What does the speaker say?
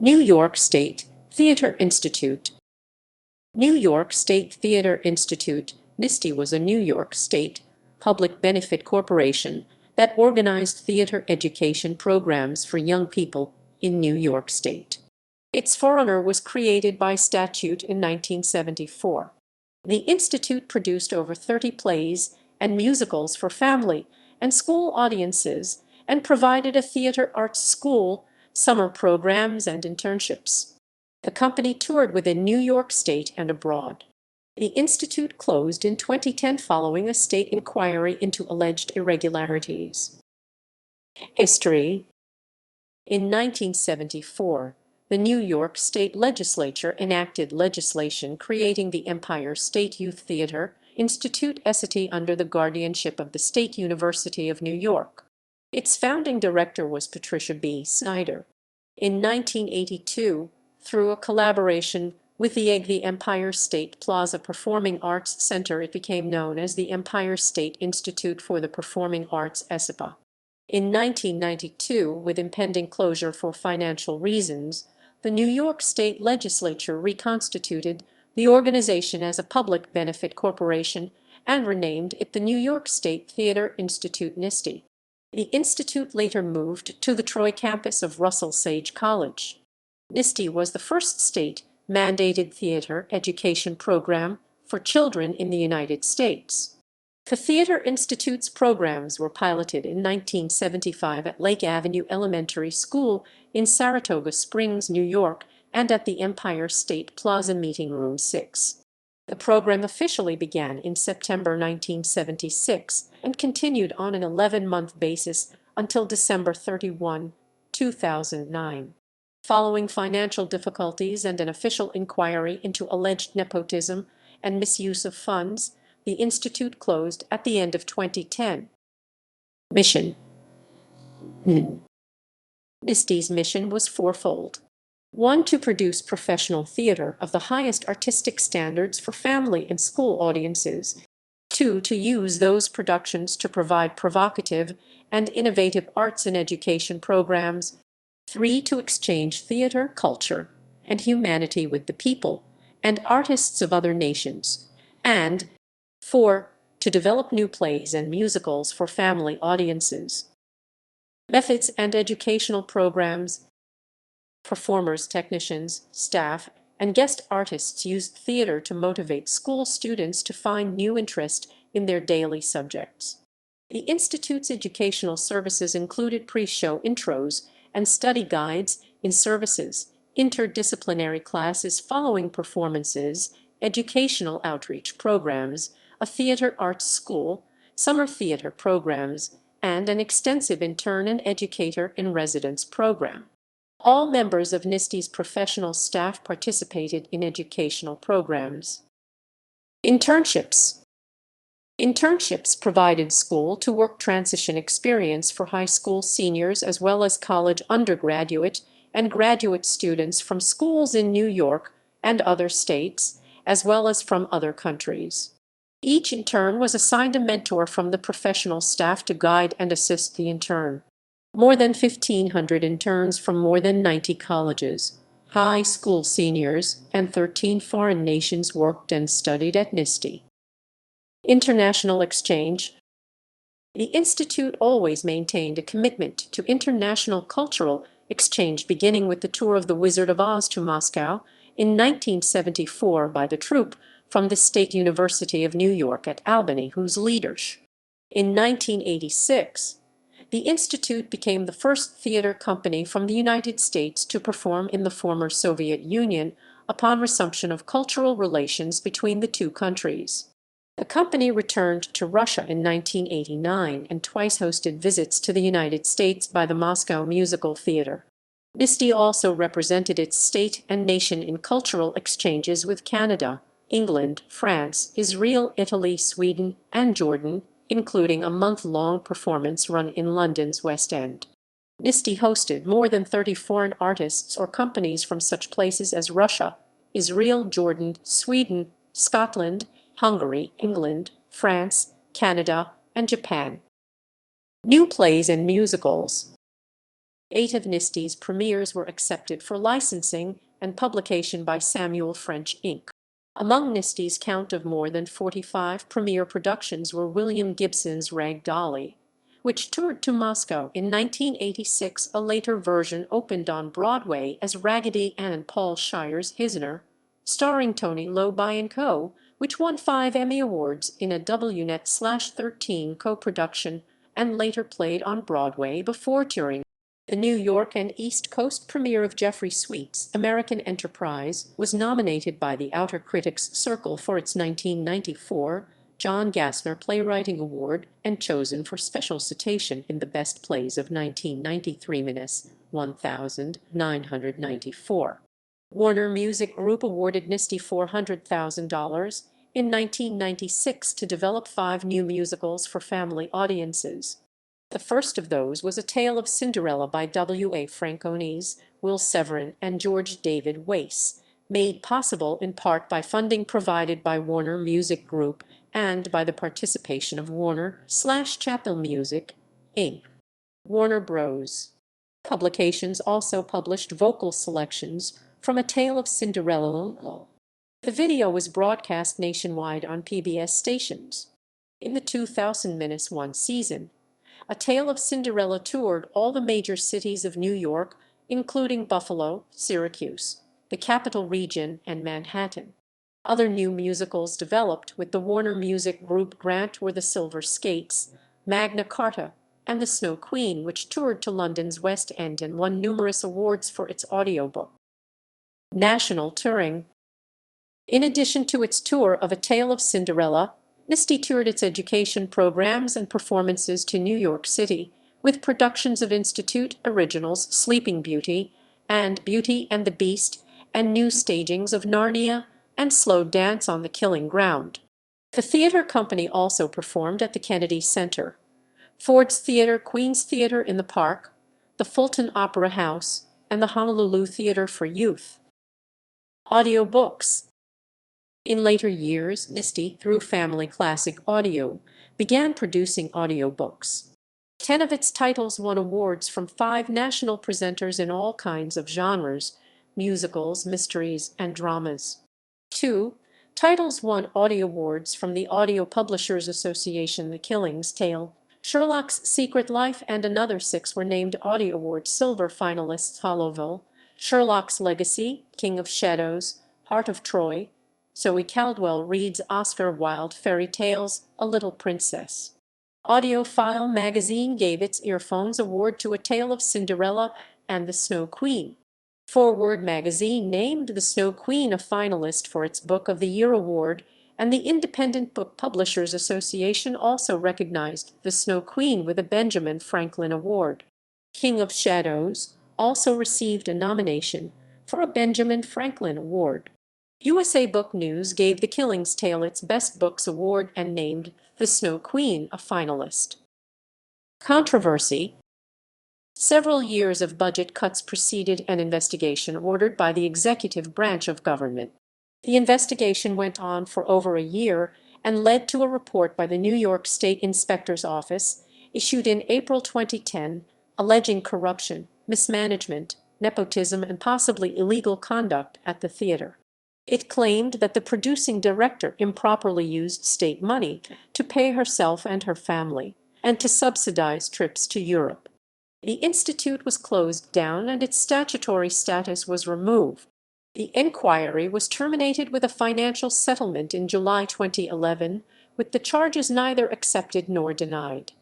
New York State Theatre Institute. New York State Theatre Institute, NYSTI, was a New York State public benefit corporation that organized theater education programs for young people in New York State. Its forerunner was created by statute in 1974. The institute produced over 30 plays and musicals for family and school audiences and provided a theater arts school, summer programs, and internships. The company toured within New York State and abroad. The institute closed in 2010 following a state inquiry into alleged irregularities. History. In 1974, the New York State Legislature enacted legislation creating the Empire State Youth Theater Institute (NYSTI) under the guardianship of the State University of New York. Its founding director was Patricia B. Snyder. In 1982, through a collaboration with the Empire State Plaza Performing Arts Center, it became known as the Empire State Institute for the Performing Arts (ESPA). In 1992, with impending closure for financial reasons, the New York State Legislature reconstituted the organization as a public benefit corporation and renamed it the New York State Theatre Institute (NYSTI). The institute later moved to the Troy campus of Russell Sage College. NYSTI was the first state-mandated theater education program for children in the United States. The Theater Institute's programs were piloted in 1975 at Lake Avenue Elementary School in Saratoga Springs, New York, and at the Empire State Plaza Meeting Room 6. The program officially began in September 1976 and continued on an 11-month basis until December 31, 2009. Following financial difficulties and an official inquiry into alleged nepotism and misuse of funds, the institute closed at the end of 2010. Mission. NYSTI's mission was fourfold. 1. To produce professional theater of the highest artistic standards for family and school audiences. 2. To use those productions to provide provocative and innovative arts and education programs. 3. To exchange theater, culture, and humanity with the people and artists of other nations. And 4. To develop new plays and musicals for family audiences. Methods and educational programs. Performers, technicians, staff, and guest artists used theater to motivate school students to find new interest in their daily subjects. The Institute's educational services included pre-show intros and study guides in services, interdisciplinary classes following performances, educational outreach programs, a theater arts school, summer theater programs, and an extensive intern and educator in residence program. All members of NYSTI's professional staff participated in educational programs. Internships. Internships provided school-to-work transition experience for high school seniors as well as college undergraduate and graduate students from schools in New York and other states, as well as from other countries. Each intern was assigned a mentor from the professional staff to guide and assist the intern. More than 1,500 interns from more than 90 colleges, high school seniors, and 13 foreign nations worked and studied at NYSTI. International exchange. The Institute always maintained a commitment to international cultural exchange, beginning with the tour of The Wizard of Oz to Moscow in 1974 by the troupe from the State University of New York at Albany, whose leadership. In 1986, the Institute became the first theater company from the United States to perform in the former Soviet Union upon resumption of cultural relations between the two countries. The company returned to Russia in 1989 and twice hosted visits to the United States by the Moscow Musical Theater. NYSTI also represented its state and nation in cultural exchanges with Canada, England, France, Israel, Italy, Sweden, and Jordan, including a month-long performance run in London's West End. NYSTI hosted more than 30 foreign artists or companies from such places as Russia, Israel, Jordan, Sweden, Scotland, Hungary, England, France, Canada, and Japan. New plays and musicals. 8 of NYSTI's premieres were accepted for licensing and publication by Samuel French Inc. Among NYSTI's count of more than 45 premiere productions were William Gibson's Rag Dolly, which toured to Moscow in 1986. A later version opened on Broadway as Raggedy Ann. Paul Shire's Hisner, starring Tony Lobai and Co., which won 5 Emmy Awards in a WNET/13 co-production and later played on Broadway before touring. The New York and East Coast premiere of Jeffrey Sweet's American Enterprise was nominated by the Outer Critics Circle for its 1994 John Gassner Playwriting Award and chosen for special citation in the Best Plays of 1993-1994. Warner Music Group awarded NYSTI $400,000 in 1996 to develop 5 new musicals for family audiences. The first of those was A Tale of Cinderella by W.A. Franconis, Will Severin, and George David Weiss, made possible in part by funding provided by Warner Music Group and by the participation of Warner/Chappell Music, Inc. Warner Bros. Publications also published vocal selections from A Tale of Cinderella. The video was broadcast nationwide on PBS stations. In the 2001 season, A Tale of Cinderella toured all the major cities of New York, including Buffalo, Syracuse, the Capital Region, and Manhattan. Other new musicals developed with the Warner Music Group grant were The Silver Skates, Magna Carta, and The Snow Queen, which toured to London's West End and won numerous awards for its audiobook. National touring. In addition to its tour of A Tale of Cinderella, NYSTI toured its education programs and performances to New York City, with productions of Institute Originals' Sleeping Beauty and Beauty and the Beast, and new stagings of Narnia and Slow Dance on the Killing Ground. The theater company also performed at the Kennedy Center, Ford's Theater, Queen's Theater in the Park, the Fulton Opera House, and the Honolulu Theater for Youth. Audiobooks. In later years, NYSTI, through Family Classic Audio, began producing audiobooks. 10 of its titles won awards from 5 national presenters in all kinds of genres: musicals, mysteries, and dramas. 2 titles won audio awards from the Audio Publishers Association: The Killing's Tale, Sherlock's Secret Life, and another 6 were named Audio Awards Silver finalists: Hollowville, Sherlock's Legacy, King of Shadows, Heart of Troy, Zoe Caldwell Reed's Oscar Wilde Fairy Tales, A Little Princess. AudioFile magazine gave its Earphones Award to A Tale of Cinderella and The Snow Queen. Forward magazine named The Snow Queen a finalist for its Book of the Year award, and the Independent Book Publishers Association also recognized The Snow Queen with a Benjamin Franklin Award. King of Shadows also received a nomination for a Benjamin Franklin Award. USA Book News gave The Killing's Tale its Best Books Award and named The Snow Queen a finalist. Controversy. Several years of budget cuts preceded an investigation ordered by the executive branch of government. The investigation went on for over a year and led to a report by the New York State Inspector's Office, issued in April 2010, alleging corruption, mismanagement, nepotism, and possibly illegal conduct at the theater. It claimed that the producing director improperly used state money to pay herself and her family, and to subsidize trips to Europe. The institute was closed down and its statutory status was removed. The inquiry was terminated with a financial settlement in July 2011, with the charges neither accepted nor denied.